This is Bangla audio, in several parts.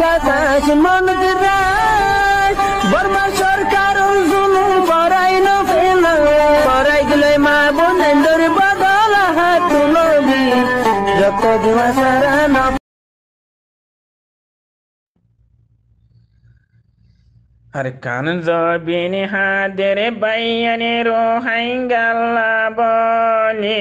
বাতাস মনত রায় বর্মা সরকার জুলুম করাই না ফেলা করাই গেলে মা বোনের বদল হাত তুলবি যত দিবা সারা না Arkan zabini hadir bayani rohingalla boli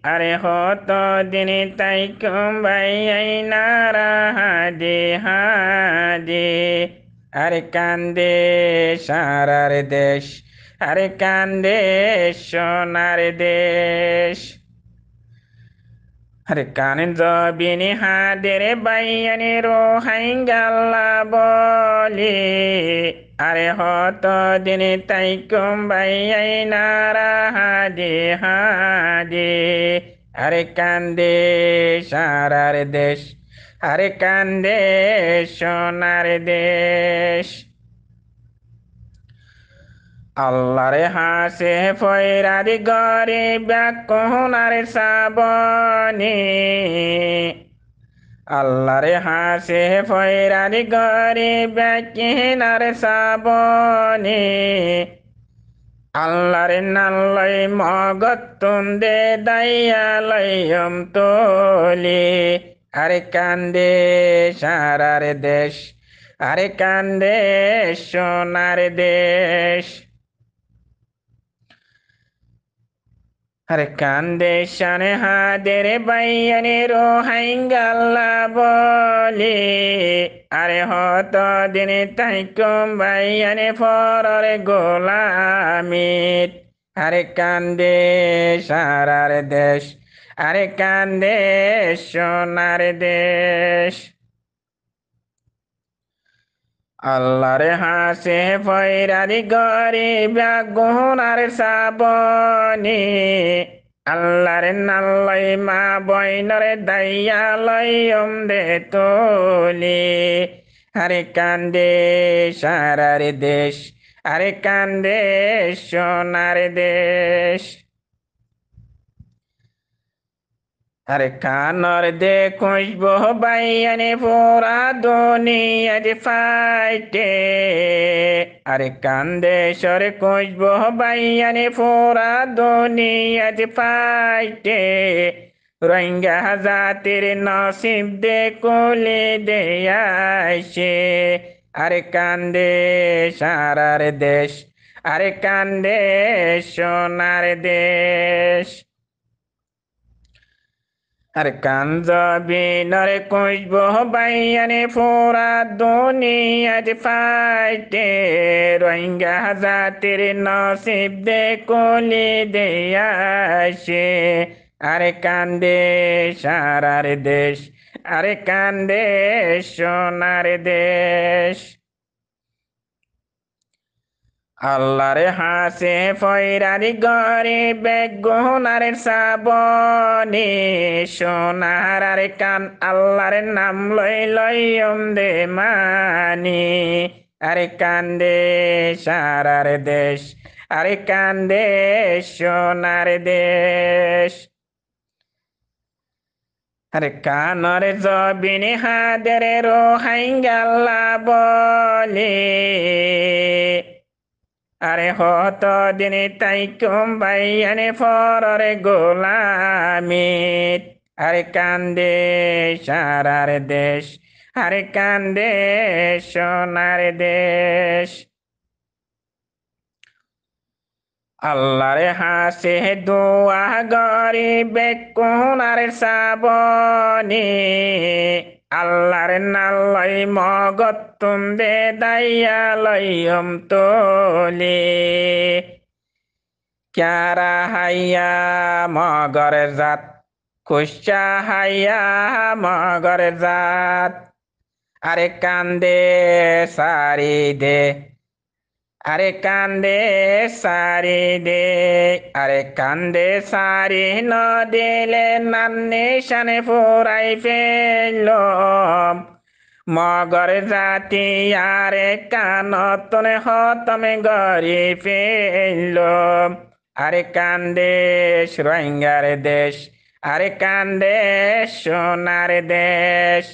are hoto dini taikum bayai nara hadi hadi are kande sharar desh are kande shonar desh Hare kanin zabini hadere bayani rohingalla boli are hoto dini taikum bayai nara hadi hadi are kande sharar desh are kande shonar desh আল্লাহরে হাসে ফয়রাদি গরে ব্যাকুনারে সাবনি আল্লাহরে হাসে ফয়রাদি গরে ব্যাকিনারে সাবনি আল্লাহরে নাল্লাই মগতুন দে দাইয়ালয়ম তোলি আরে কান্দে সারারে দেশ আরে কান্দে সোনার দেশ Hare kande shane hadere bayani rohingalla boli are hoto dini taikum bayani forore golamit are kande sharare desh are kande shonare desh আল্লাহরে হাসে ফয়রাদি গরি ব্যাগুনার সাবনি আল্লাহরে নাল্লাই মা বইনরে দাইয়ালয় দে তোলি আরে কান্দে সারারে দেশ আরে কান্দে সোনার দেশ আরে কানর দে খুশবু বাইয়ানে পুরা দুনিয়াতে ফাইটে আরে কান্দে সরে খুশবু বাইয়ানে পুরা দুনিয়াতে ফাইটে রোহিঙ্গা জাতির নসিব দে কোলে দে আইসে আরে কান্দে সারার দেশ আরে কান্দে সোনার দেশ আর কাঞ্জবিনরে খুশবু বাইয়ানে পুরা দুনিয়াতে ফাইটে রোহিঙ্গা জাতির নসিব দে কোলি দে আসে আরে কান্দে সারার দেশ আরে কান্দে সোনার দেশ আল্লাহরে হাসে ফয়রাদি গরে বেগুনারে সাবনি সোনার আরে কান আল্লাহরে নাম লই লই দে মানি আরে কান্দে সারার দেশ আরে কান্দে সোনার দেশ আরে কানরে জবিনি হাদেরে রোহিঙ্গাল্লা বলি আরে হত দিনে তাইকুম বাইয়ানে ফররে গোলামিত আরে কান্দে সারার দেশ আরে কান্দে সোনার দেশ আল্লাহরে হাসে দোয়া গরি বেকুনার সাবনি আল্লাহর নাল্লাই মগতুম দে দাইয়ালয়ম তোলি ক্যারা হাইয়া মগর জাত খুশা হাইয়া মগর জাত আরে কান্দে সারি দে আরে কান্দে সারি দে আরে কান্দে সারি ন দিলে নান্নে শানে ফুরাই ফেললাম মগর জাতি আরে কানতনে হতমে গরি ফেললাম আরে কান্দে রোহিঙ্গার দেশ আরে কান্দে সোনার দেশ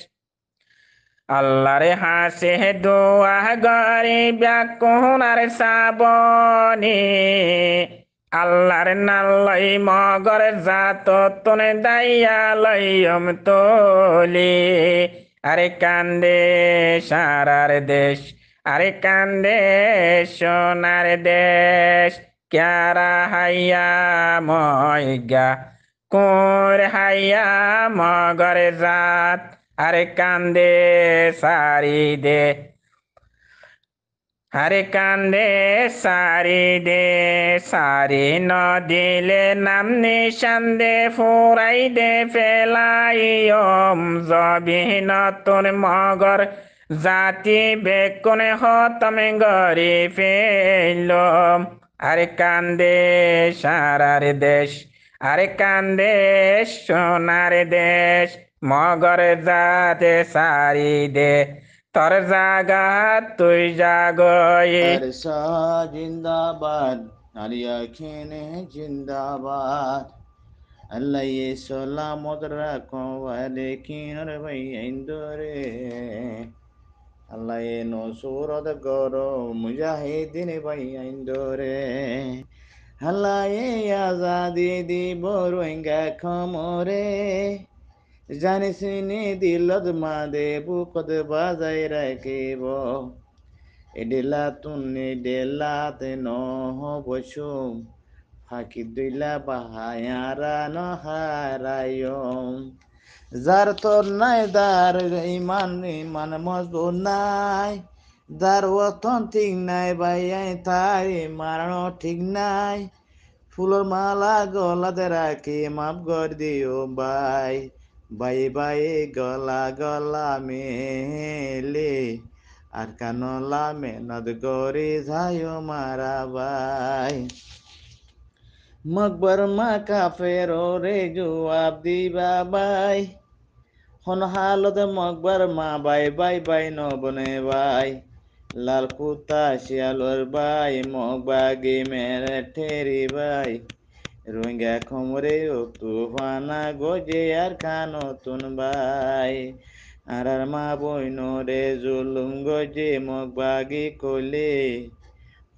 আল্লাহরে হাসে দোয়া গরি ব্যাকুণার সাবনে আল্লাহর নাল্লাই মগর জাত তনে দাইয়া লইয়ম তোলে আরে কান্দে সারার দেশ আরে কান্দে সোনার দেশ ক্যারা হাইয়া ময়গা কোর হাইয়া মগর জাত আরে কান্দে সারি দে আরে কান্দে সারি দে সারি নদিলে নাম নিশান দে ফুরাই দে ফেলাইয়ম জবিহীন তোর মগর জাতি বেকুনে হতমে গরি ফেলম আরে কান্দে সারার দেশ আরে কান্দে সোনার দেশ মগর জাতে সারি দে তোর জাগা তুই জাগয়ে Arsa Jindabad, Aliya Kene Jindabad. Allah ye salamat rakho wale kinar bhai indore. Allah ye no surat goro mujahidin bhai indore. Allah ye azadi di boruenga khamore. জানি শুনি দিলত মা দেবু কদ বাজাই রাখিব এডেলা তুনি ডেলাতে নহ বসুম ফাঁকি দিলা বাহায়ারা নহারায়ম যার তোর নাই দার ইমান মজবুত নাই যার অতন ঠিক নাই বাইয়াই তাই মারানো ঠিক নাই ফুলের মালা গলাতে রাখি মাপ গর দিও বাই বাই বাই গলা গলা মেলে আর কানলা মেনদ গরি যায়ও মারা বাই মকবর মা কাফের রে জবাব দিবা বাই হন হালত মকবর মা বাই বাই বাই নবনে বাই লাল কুতা শিয়ালর বাই মকবাগি মেরে ঠেরি বাই রোহিঙ্গা খমরে ও তুফানা গজে আর খানো তুন বাই আর মা বইন রে জুলুম গজে মকবাগি কলে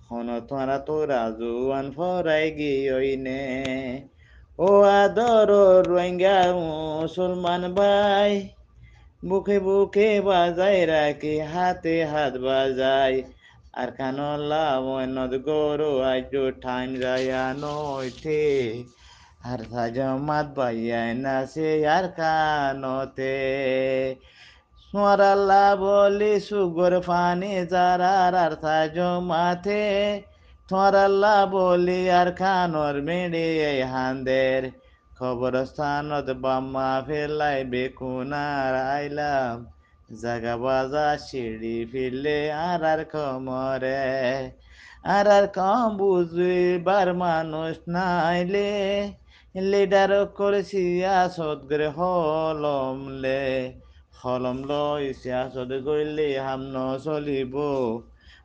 হন তোরা তোরা জুয়ান ফরাই গিয়ে ও আদর রোহিঙ্গা মুসলমান ভাই বুকে বুকে বাজাই রাখি হাতে হাত বাজাই আর কানলা মনদ গরু আজ ঠান যায় নইতে আর সাজমাত বাইয়াই না সে আর কানতে সোয়ারাল্লা বলি সুগর ফানি যারার আর সাজমাতে সোয়ারাল্লা বলি আর খানর মেড়ে হান্দের খবরস্থানত বাম্মা ফেলাই বেকুনার আইলাম জাগা বাজা সিঁড়ি ফিরলে আর কমরে আর কম বুঝবার মানুষ নাইলে লিডার করে সিয়াসত গরে হলম লই সিয়াসত গইলে হামন চলিব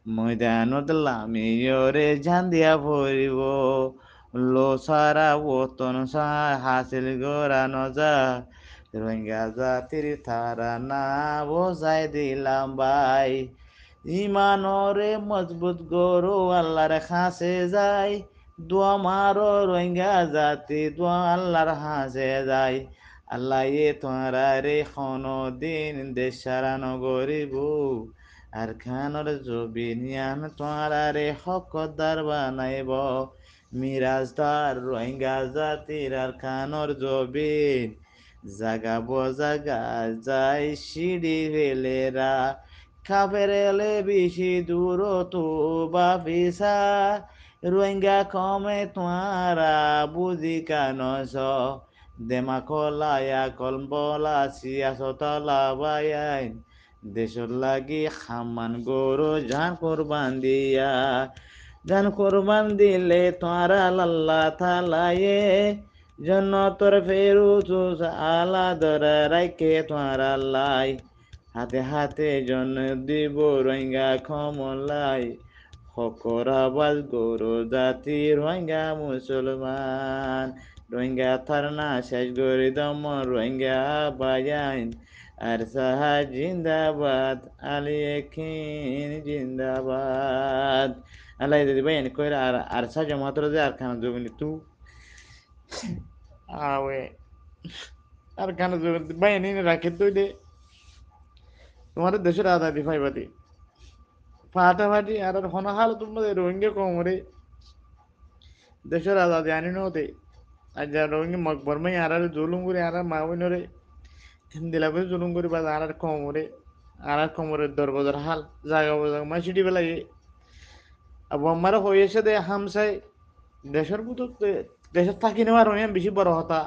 ময়দানত লামিয়রে ঝান্দিয়া ভরিব লো সারা ওতন হাসিল গোরা নজা রোহিঙ্গা জাতির তারা না বোঝাই দিলাম ভাই ইমানরে মজবুত গরু আল্লাহর হাসে যায় দোয়া মারো রোহিঙ্গা জাতি দোয়া আল্লাহর হাসে যায় আল্লাহ এ তোরা রে কোনো দিন দেশ সারানো গরিব আর খানর জবিনিয়ান তোরা রে হকদার বানাইব মিরাজদার রোহিঙ্গা জাতির আর খানর জবিন জাগা বজাগা যাই সিঁড়ি ফেলেরা খাপের এলে বেশি দূর তো বাপিসা রোহিঙ্গা কমে তোয়ারা বুঝি কানস দেমা কলায়া কলম্বলা সিয়াসতলা বায়াইন দেশর লাগি খামান গরু জান কোরবান দিয়া জান কোরবান দিলে তোরা লাল্লা থালায়ে জন্নতর ফেরুস আলা ধরে রাইকে তোরা লাই হাতে হাতে জন দিব রোহিঙ্গা খমলাই হকরাবাজ গরু জাতি রোহিঙ্গা মুসলমান রোহিঙ্গা থারনা শেষ গরি দম রোহিঙ্গা বায়াইন আর সাহা জিন্দাবাদ, আলী একিন জিন্দাবাদ। আল্লাহ যদি ভাই এনে কইরা আর সা জমাতর যে আর খানা জমিনি তু আওয়ে আর খানা জমি ভাই এনে রাখে তুই দে তোমাদের দেশের আজাদি ফাইবাদি ফাটাফাটি আর হনহাল তোমাদের রোহিঙ্গা কমরে দেশের আজাদি আনি নতে আর যা রোহিঙ্গা মকবর মাই আর জুলুম করে আর মাউনরে দিলা করে জুলুম করে বা আর কমরের দরবাজার হাল জায়গা বাজার মা সিটি বেলায় আবু আমার হয়েছে দে হামসাই দেশের মতো দেশের থাকি নেওয়ার অনেক বেশি বড় হতা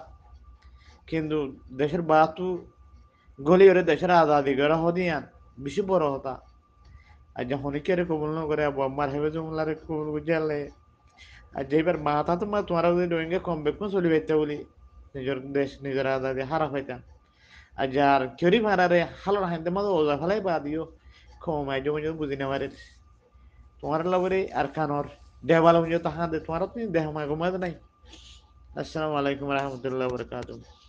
কিন্তু দেশের বাতু গলি ওরে দেশের আজাদি করে হদিয়ান বেশি বড় হতা আর যখন কেড়ে কবুল ন করে আবু আমার হেবে জমলারে কবুল বুঝালে আর যেবার মাথা তোমার তোমার যদি রোহিঙ্গা কম বেকুন চলি পাইতে বলি নিজের দেশ নিজের আজাদি হারা পাইতাম আর যার কেউরি মারারে হালোর হাইতে মাঝে ওজা ফেলাই বা দিও কমাই জমি জমি বুঝি নেওয়ারে তোমার লগরে আর কানর দেওয়াল তাহা দে তোমার তুমি দেহ মা ঘুমাতে নাই আসসালামু আলাইকুম রহমতুল্লাহ বরকাতুহ